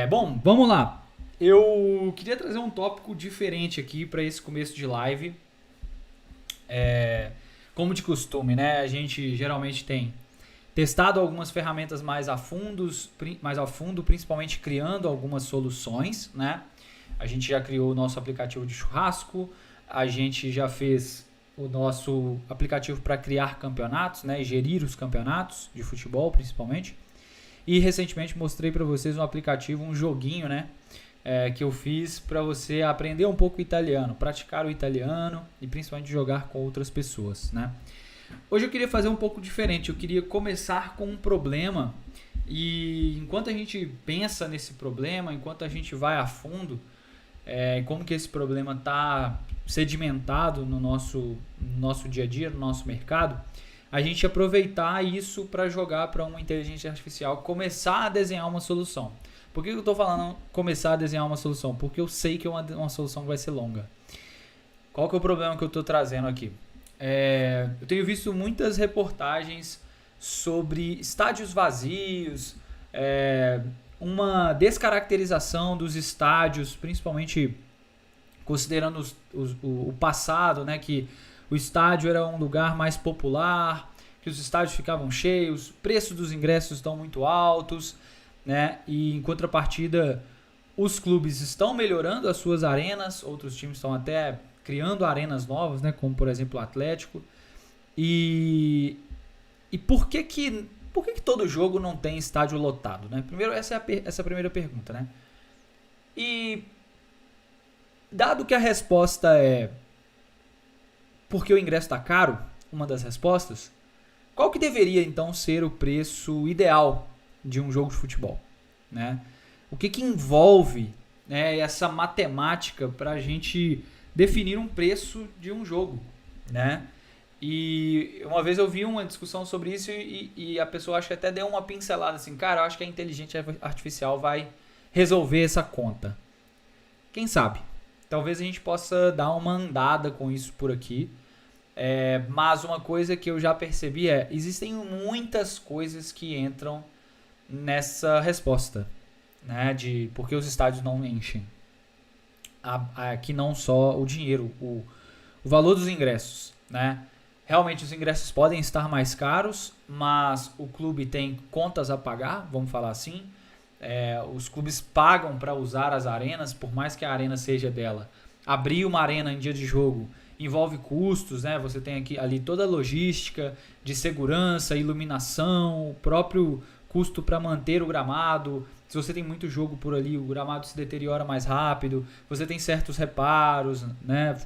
Bom, vamos lá. Eu queria trazer um tópico diferente aqui para esse começo de live. Como de costume, né? A gente geralmente tem testado algumas ferramentas mais a fundo, principalmente criando algumas soluções, né? A gente já criou o nosso aplicativo de churrasco, a gente já fez o nosso aplicativo para criar campeonatos, né? E gerir os campeonatos de futebol, principalmente. E recentemente mostrei para vocês um aplicativo, um joguinho, né? Que eu fiz para você aprender um pouco italiano, praticar o italiano e principalmente jogar com outras pessoas, né? Hoje eu queria fazer um pouco diferente, eu queria começar com um problema e enquanto a gente pensa nesse problema, enquanto a gente vai a fundo, como que esse problema está sedimentado no nosso dia a dia, no nosso mercado, a gente aproveitar isso para jogar para uma inteligência artificial começar a desenhar uma solução. Por que eu estou falando começar a desenhar uma solução? Porque eu sei que é uma solução que vai ser longa. Qual que é o problema que eu estou trazendo aqui? Eu tenho visto muitas reportagens sobre estádios vazios, uma descaracterização dos estádios, principalmente considerando o passado, né, que o estádio era um lugar mais popular, que os estádios ficavam cheios, preços dos ingressos estão muito altos, né, e em contrapartida os clubes estão melhorando as suas arenas, outros times estão até criando arenas novas, né, como por exemplo o Atlético. E por que todo jogo não tem estádio lotado, né? Primeiro, essa é a primeira pergunta, né? E dado que a resposta é porque o ingresso está caro, uma das respostas, qual que deveria então ser o preço ideal de um jogo de futebol, né? O que envolve, né, essa matemática para a gente definir um preço de um jogo, né? E uma vez eu vi uma discussão sobre isso e a pessoa acho que até deu uma pincelada assim, cara, eu acho que a inteligência artificial vai resolver essa conta. Quem sabe? Talvez a gente possa dar uma andada com isso por aqui. Mas uma coisa que eu já percebi existem muitas coisas que entram nessa resposta, né? De por que os estádios não enchem. Aqui não só o dinheiro, o valor dos ingressos, né? Realmente os ingressos podem estar mais caros, mas o clube tem contas a pagar, vamos falar assim. Os clubes pagam para usar as arenas, por mais que a arena seja dela. Abrir uma arena em dia de jogo envolve custos, né? Você tem ali toda a logística de segurança, iluminação, o próprio custo para manter o gramado. Se você tem muito jogo por ali, o gramado se deteriora mais rápido. Você tem certos reparos, né?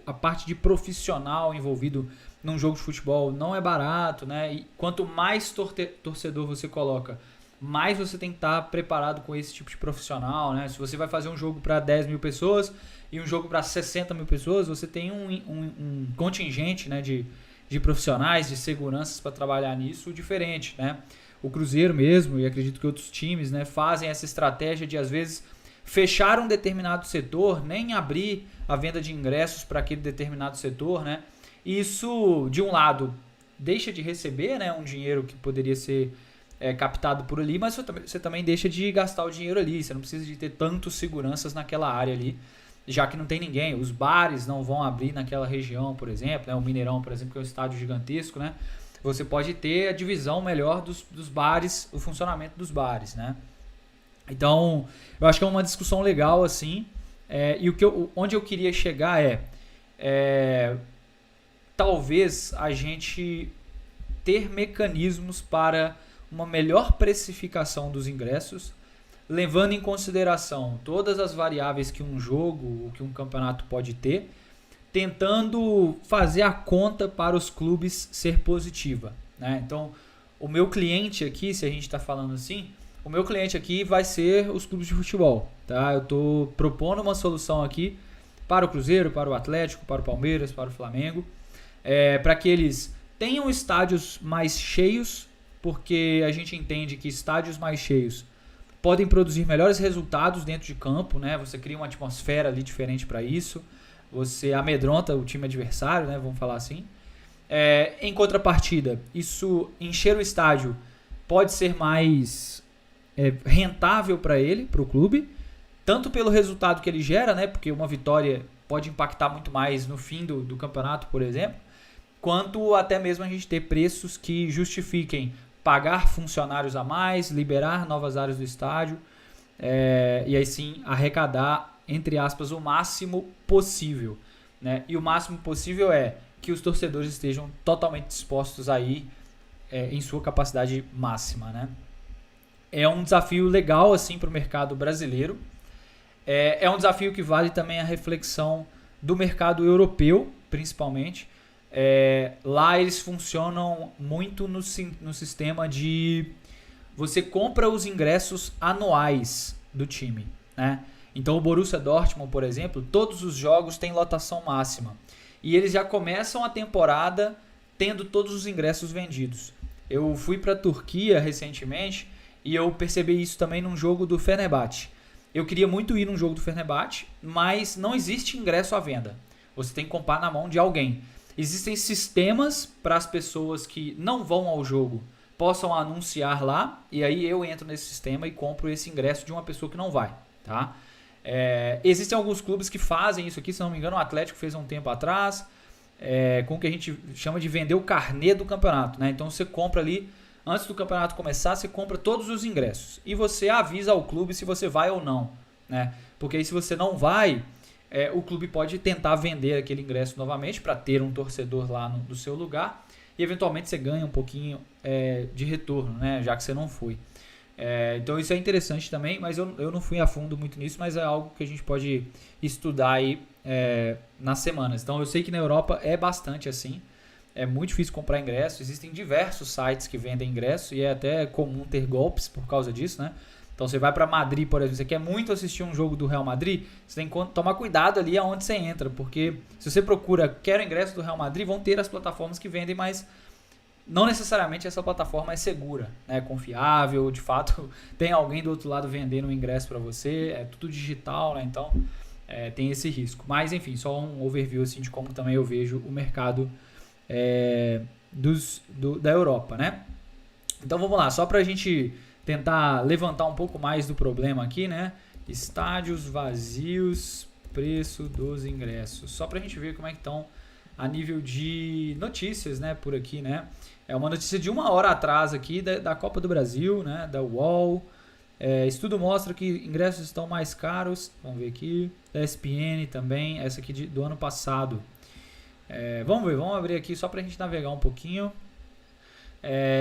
A parte de profissional envolvido num jogo de futebol não é barato, né? E quanto mais torcedor você coloca, mais você tem que estar preparado com esse tipo de profissional, né? Se você vai fazer um jogo para 10 mil pessoas e um jogo para 60 mil pessoas, você tem um contingente, né, de profissionais, de seguranças para trabalhar nisso diferente, né? O Cruzeiro mesmo, e acredito que outros times, né, fazem essa estratégia de às vezes fechar um determinado setor, nem abrir a venda de ingressos para aquele determinado setor, né? Isso, de um lado, deixa de receber, né, um dinheiro que poderia ser captado por ali, mas você também deixa de gastar o dinheiro ali. Você não precisa de ter tantos seguranças naquela área ali, já que não tem ninguém. Os bares não vão abrir naquela região, por exemplo, né? O Mineirão, por exemplo, que é um estádio gigantesco, né? Você pode ter a divisão melhor dos bares, o funcionamento dos bares, né? Então, eu acho que é uma discussão legal, assim, e onde eu queria chegar talvez a gente ter mecanismos para uma melhor precificação dos ingressos, levando em consideração todas as variáveis que um jogo, que um campeonato pode ter, tentando fazer a conta para os clubes ser positiva, né? Então, o meu cliente aqui, se a gente está falando assim, o meu cliente aqui vai ser os clubes de futebol, tá? Eu estou propondo uma solução aqui para o Cruzeiro, para o Atlético, para o Palmeiras, para o Flamengo, para que eles tenham estádios mais cheios, porque a gente entende que estádios mais cheios podem produzir melhores resultados dentro de campo, né? Você cria uma atmosfera ali diferente para isso, você amedronta o time adversário, né? Vamos falar assim. Em contrapartida, isso encher o estádio pode ser mais rentável para ele, para o clube, tanto pelo resultado que ele gera, né? Porque uma vitória pode impactar muito mais no fim do campeonato, por exemplo, quanto até mesmo a gente ter preços que justifiquem pagar funcionários a mais, liberar novas áreas do estádio, e aí sim arrecadar, entre aspas, o máximo possível, né? E o máximo possível é que os torcedores estejam totalmente dispostos a ir em sua capacidade máxima, né? É um desafio legal assim para o mercado brasileiro. É um desafio que vale também a reflexão do mercado europeu, principalmente. Lá eles funcionam muito no sistema de você compra os ingressos anuais do time, né? Então o Borussia Dortmund, por exemplo, todos os jogos têm lotação máxima. E eles já começam a temporada tendo todos os ingressos vendidos. Eu fui para a Turquia recentemente e eu percebi isso também num jogo do Fenerbahçe. Eu queria muito ir num jogo do Fenerbahçe, mas não existe ingresso à venda. Você tem que comprar na mão de alguém. Existem sistemas para as pessoas que não vão ao jogo possam anunciar lá, e aí eu entro nesse sistema e compro esse ingresso de uma pessoa que não vai, tá? Existem alguns clubes que fazem isso aqui, se não me engano o Atlético fez há um tempo atrás, com o que a gente chama de vender o carnê do campeonato, né? Então você compra ali, antes do campeonato começar, você compra todos os ingressos e você avisa ao clube se você vai ou não, né? Porque aí se você não vai, o clube pode tentar vender aquele ingresso novamente para ter um torcedor lá no seu lugar e eventualmente você ganha um pouquinho de retorno, né? Já que você não foi. Então isso é interessante também, mas eu não fui a fundo muito nisso, mas é algo que a gente pode estudar aí nas semanas. Então eu sei que na Europa é bastante assim, é muito difícil comprar ingresso, existem diversos sites que vendem ingresso e é até comum ter golpes por causa disso, né? Então você vai para Madrid, por exemplo, você quer muito assistir um jogo do Real Madrid, você tem que tomar cuidado ali aonde você entra, porque se você procura quero ingresso do Real Madrid, vão ter as plataformas que vendem, mas não necessariamente essa plataforma é segura, né? Confiável, de fato tem alguém do outro lado vendendo um ingresso para você, é tudo digital, né? Então tem esse risco. Mas enfim, só um overview assim, de como também eu vejo o mercado da Europa, né? Então vamos lá, só para a gente tentar levantar um pouco mais do problema aqui, né? Estádios vazios, preço dos ingressos. Só para a gente ver como é que estão a nível de notícias, né? Por aqui, né? É uma notícia de 1 hora atrás aqui da Copa do Brasil, né? Da UOL. Estudo mostra que ingressos estão mais caros. Vamos ver aqui. Da ESPN também. Essa aqui do ano passado. Vamos ver, vamos abrir aqui só para a gente navegar um pouquinho.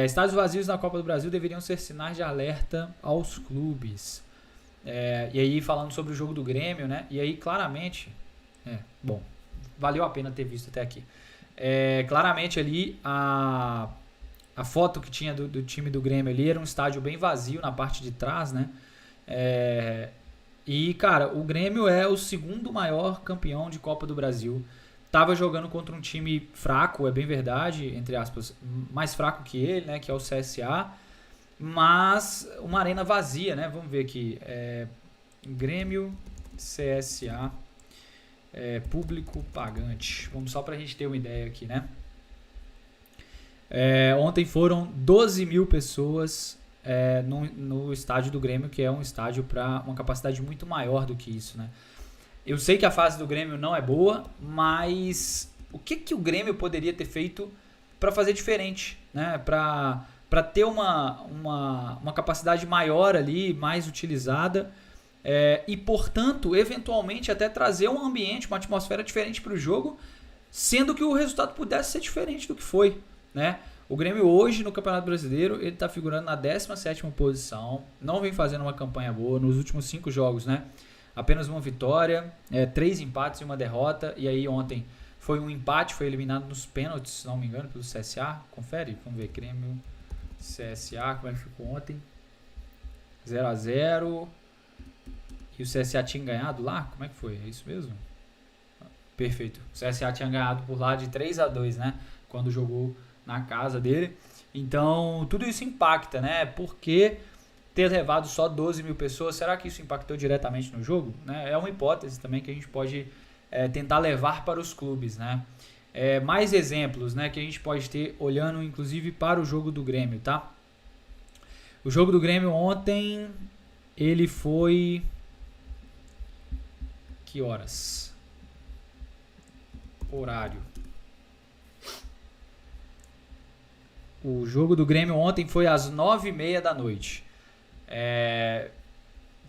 Estádios vazios na Copa do Brasil deveriam ser sinais de alerta aos clubes. E aí falando sobre o jogo do Grêmio, né? E aí claramente, bom, valeu a pena ter visto até aqui. Claramente ali a foto que tinha do time do Grêmio ali era um estádio bem vazio na parte de trás, né? E cara, o Grêmio é o segundo maior campeão de Copa do Brasil. Tava jogando contra um time fraco, é bem verdade, entre aspas, mais fraco que ele, né, que é o CSA, mas uma arena vazia, né? Vamos ver aqui, Grêmio, CSA, público pagante. Vamos só pra gente ter uma ideia aqui, né? Ontem foram 12 mil pessoas no estádio do Grêmio, que é um estádio para uma capacidade muito maior do que isso, né? Eu sei que a fase do Grêmio não é boa, mas o que o Grêmio poderia ter feito para fazer diferente, né? Para ter uma capacidade maior ali, mais utilizada e, portanto, eventualmente até trazer um ambiente, uma atmosfera diferente para o jogo, sendo que o resultado pudesse ser diferente do que foi, né? O Grêmio hoje no Campeonato Brasileiro ele está figurando na 17ª posição, não vem fazendo uma campanha boa nos últimos 5 jogos, né? Apenas uma vitória, 3 empates e uma derrota. E aí ontem foi um empate, foi eliminado nos pênaltis, se não me engano, pelo CSA. Confere, vamos ver, Grêmio, CSA, como é que ficou ontem? 0-0. E o CSA tinha ganhado lá? Como é que foi? É isso mesmo? Perfeito. O CSA tinha ganhado por lá de 3-2, né? Quando jogou na casa dele. Então, tudo isso impacta, né? Porque ter levado só 12 mil pessoas, será que isso impactou diretamente no jogo? É uma hipótese também que a gente pode tentar levar para os clubes, né? Mais exemplos, né, que a gente pode ter olhando inclusive para o jogo do Grêmio, tá? O jogo do Grêmio ontem, ele foi... Que horas? Horário. O jogo do Grêmio ontem foi às 9h30 da noite.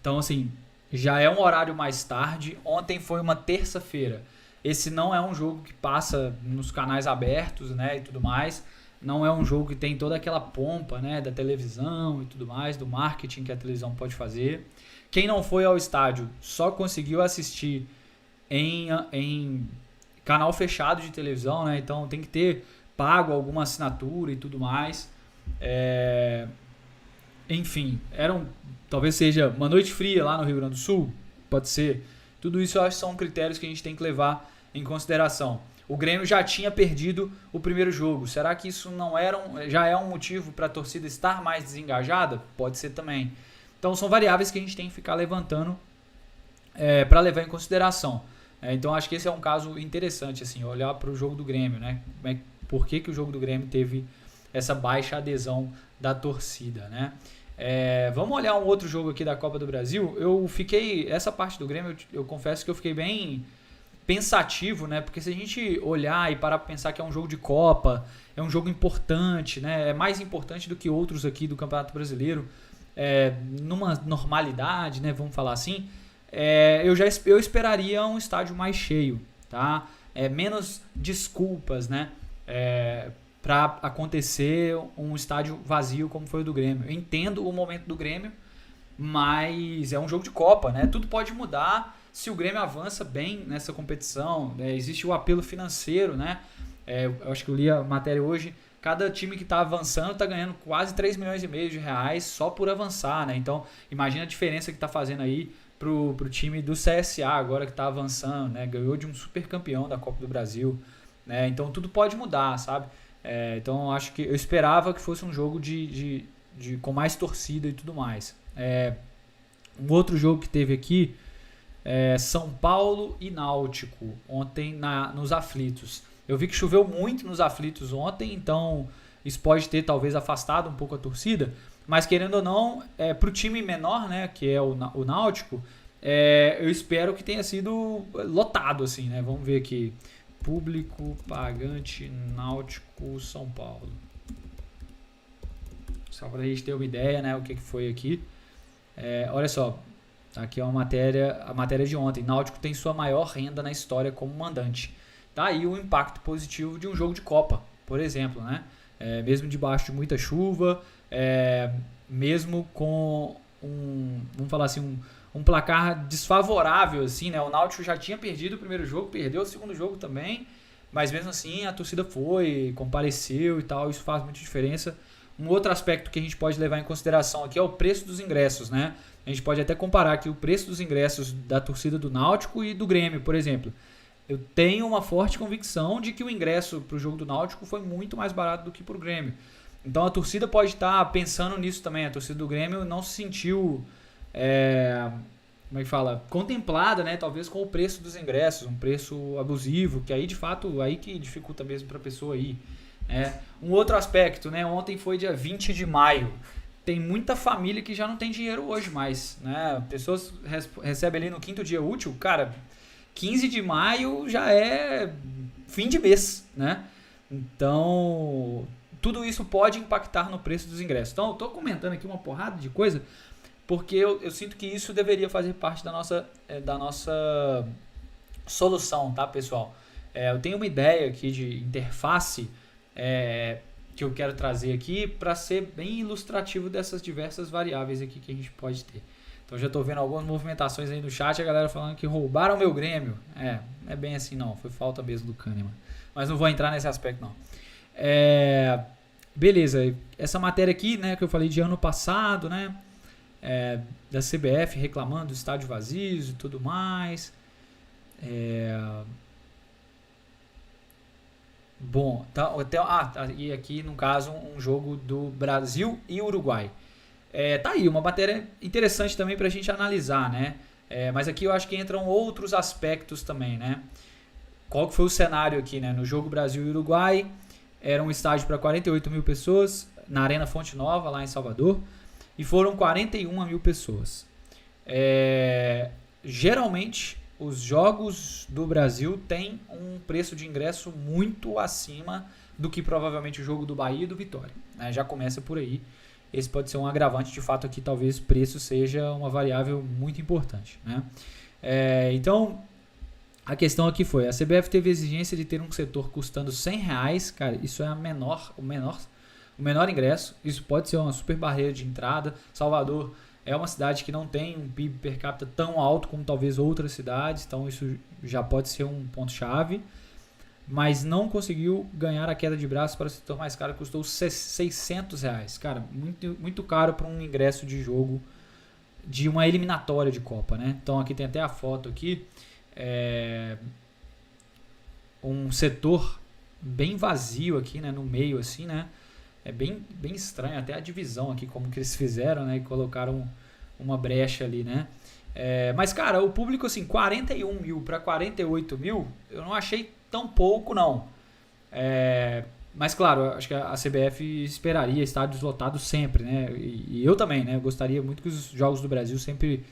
Então, assim, já é um horário mais tarde. Ontem foi uma terça-feira. Esse não é um jogo que passa nos canais abertos, né, e tudo mais. Não é um jogo que tem toda aquela pompa, né, da televisão e tudo mais, do marketing que a televisão pode fazer. Quem não foi ao estádio só conseguiu assistir em canal fechado de televisão, né? Então tem que ter pago alguma assinatura e tudo mais. Enfim, talvez seja uma noite fria lá no Rio Grande do Sul, pode ser. Tudo isso eu acho que são critérios que a gente tem que levar em consideração. O Grêmio já tinha perdido o primeiro jogo. Será que isso já é um motivo para a torcida estar mais desengajada? Pode ser também. Então são variáveis que a gente tem que ficar levantando para levar em consideração. Então acho que esse é um caso interessante, assim, olhar para o jogo do Grêmio, né? Por que o jogo do Grêmio teve essa baixa adesão da torcida, né? Vamos olhar um outro jogo aqui da Copa do Brasil. Essa parte do Grêmio, eu confesso que eu fiquei bem pensativo, né? Porque se a gente olhar e parar para pensar que é um jogo de Copa, é um jogo importante, né? É mais importante do que outros aqui do Campeonato Brasileiro, numa normalidade, né? Vamos falar assim. Eu esperaria um estádio mais cheio, tá? Menos desculpas, né? Para acontecer um estádio vazio como foi o do Grêmio. Eu entendo o momento do Grêmio, mas é um jogo de Copa, né? Tudo pode mudar se o Grêmio avança bem nessa competição. Existe o apelo financeiro, né? Eu acho que eu li a matéria hoje. Cada time que está avançando está ganhando quase 3,5 milhões de reais só por avançar, né? Então, imagina a diferença que está fazendo aí pro time do CSA agora que está avançando, né? Ganhou de um super campeão da Copa do Brasil, né? Então, tudo pode mudar, sabe? Então, acho que eu esperava que fosse um jogo com mais torcida e tudo mais. Um outro jogo que teve aqui São Paulo e Náutico ontem nos aflitos. Eu vi que choveu muito nos aflitos ontem, então isso pode ter talvez afastado um pouco a torcida, mas querendo ou não, para o time menor, né, que é o Náutico, eu espero que tenha sido lotado, assim, né? Vamos ver aqui. Público pagante Náutico São Paulo. Só para a gente ter uma ideia, né, o que foi aqui. Olha só, aqui é a matéria de ontem. Náutico tem sua maior renda na história como mandante. Tá aí o impacto positivo de um jogo de Copa, por exemplo, né? Mesmo debaixo de muita chuva, mesmo com vamos falar assim, um placar desfavorável, assim, né? O Náutico já tinha perdido o primeiro jogo, perdeu o segundo jogo também, mas mesmo assim a torcida compareceu e tal, isso faz muita diferença. Um outro aspecto que a gente pode levar em consideração aqui é o preço dos ingressos, né? A gente pode até comparar aqui o preço dos ingressos da torcida do Náutico e do Grêmio, por exemplo. Eu tenho uma forte convicção de que o ingresso para o jogo do Náutico foi muito mais barato do que para o Grêmio. Então a torcida pode estar pensando nisso também. A torcida do Grêmio não se sentiu, como é que fala, contemplada, né? Talvez com o preço dos ingressos, um preço abusivo, que aí de fato aí que dificulta mesmo para a pessoa ir. Um outro aspecto, né? Ontem foi dia 20 de maio. Tem muita família que já não tem dinheiro hoje mais, né? Pessoas recebem ali no 5º dia útil, cara. 15 de maio já é fim de mês, né? Então, tudo isso pode impactar no preço dos ingressos. Então, eu estou comentando aqui uma porrada de coisa, porque eu sinto que isso deveria fazer parte da nossa solução, tá, pessoal? Eu tenho uma ideia aqui de interface que eu quero trazer aqui para ser bem ilustrativo dessas diversas variáveis aqui que a gente pode ter. Então já estou vendo algumas movimentações aí no chat, a galera falando que roubaram meu Grêmio. Não é bem assim não, foi falta mesmo do Kahneman. Mas não vou entrar nesse aspecto não. Beleza, essa matéria aqui, né, que eu falei de ano passado, né, da CBF reclamando do estádio vazios e tudo mais. Bom, e aqui no caso um jogo do Brasil e Uruguai. Tá aí, uma matéria interessante também para a gente analisar, né? Mas aqui eu acho que entram outros aspectos também, né? Qual que foi o cenário aqui, né? No jogo Brasil e Uruguai, era um estádio para 48 mil pessoas, na Arena Fonte Nova, lá em Salvador. e foram 41 mil pessoas. Geralmente, os jogos do Brasil têm um preço de ingresso muito acima do que provavelmente o jogo do Bahia e do Vitória, né? Já começa por aí. Esse pode ser um agravante, de fato aqui talvez preço seja uma variável muito importante, né? Então, a questão aqui foi, a CBF teve a exigência de ter um setor custando R$100, cara, isso é o menor ingresso, isso pode ser uma super barreira de entrada. Salvador é uma cidade que não tem um PIB per capita tão alto como talvez outras cidades, então isso já pode ser um ponto-chave, mas não conseguiu ganhar a queda de braço para o setor mais caro, custou R$600, cara, muito, muito caro para um ingresso de jogo de uma eliminatória de Copa, né? Então aqui tem até a foto aqui, um setor bem vazio aqui, né, no meio assim, né? É bem estranho, até a divisão aqui, como que eles fizeram, né? E colocaram uma brecha ali, né? Mas, cara, o público, assim, 41 mil para 48 mil, eu não achei tão pouco, não. Mas, claro, acho que a CBF esperaria estádios lotados sempre, né? E eu também, né? Eu gostaria muito que os jogos do Brasil sempre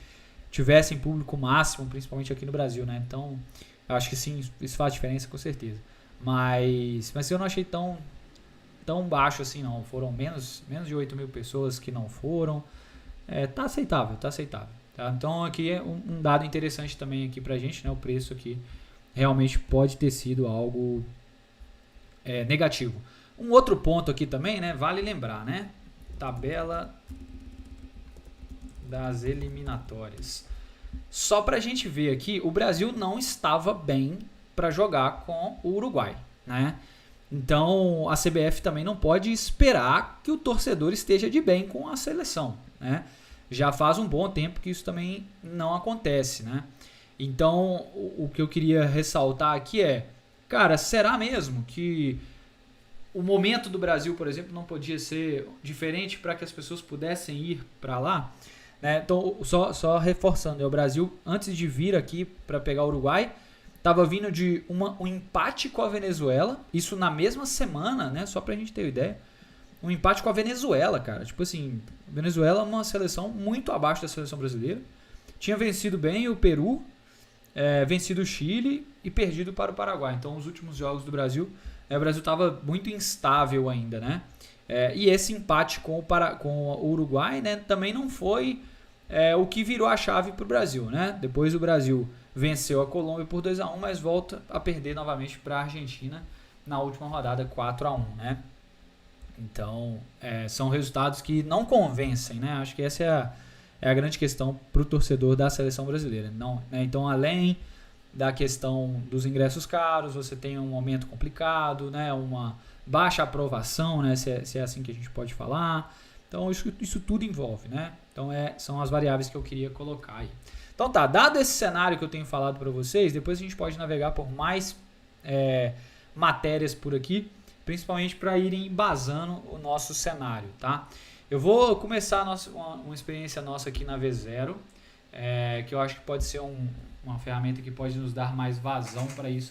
tivessem público máximo, principalmente aqui no Brasil, né? Então, eu acho que sim, isso faz diferença, com certeza. Mas eu não achei tão baixo assim, não. Foram menos de 8 mil pessoas que não foram. Tá aceitável, tá? Então aqui é um dado interessante também aqui pra gente, né? O preço aqui realmente pode ter sido algo negativo. Um outro ponto aqui também, né? Vale lembrar, né? Tabela das eliminatórias. Só pra gente ver aqui, o Brasil não estava bem para jogar com o Uruguai, né? Então, a CBF também não pode esperar que o torcedor esteja de bem com a seleção, né? Já faz um bom tempo que isso também não acontece, né? Então, o que eu queria ressaltar aqui cara, será mesmo que o momento do Brasil, por exemplo, não podia ser diferente para que as pessoas pudessem ir para lá, né? Então, só reforçando, o Brasil, antes de vir aqui para pegar o Uruguai, estava vindo de um empate com a Venezuela, isso na mesma semana, né? Só pra gente ter uma ideia. Um empate com a Venezuela, cara. Tipo assim, a Venezuela é uma seleção muito abaixo da seleção brasileira. Tinha vencido bem o Peru, vencido o Chile e perdido para o Paraguai. Então, os últimos jogos do Brasil, o Brasil estava muito instável ainda, né? E esse empate com o Uruguai, né, também não foi o que virou a chave para o Brasil, né? Depois o Brasil venceu a Colômbia por 2-1, mas volta a perder novamente para a Argentina na última rodada 4-1, né? Então, são resultados que não convencem, né? Acho que essa é a grande questão para o torcedor da seleção brasileira. Não, né? Então, além da questão dos ingressos caros, você tem um momento complicado, né? Uma baixa aprovação, né? Se é assim que a gente pode falar. Então, isso tudo envolve, né? Então, são as variáveis que eu queria colocar aí. Então tá, dado esse cenário que eu tenho falado para vocês, depois a gente pode navegar por mais matérias por aqui, principalmente para irem embasando o nosso cenário, tá? Eu vou começar uma experiência nossa aqui na V0, que eu acho que pode ser uma ferramenta que pode nos dar mais vazão para isso.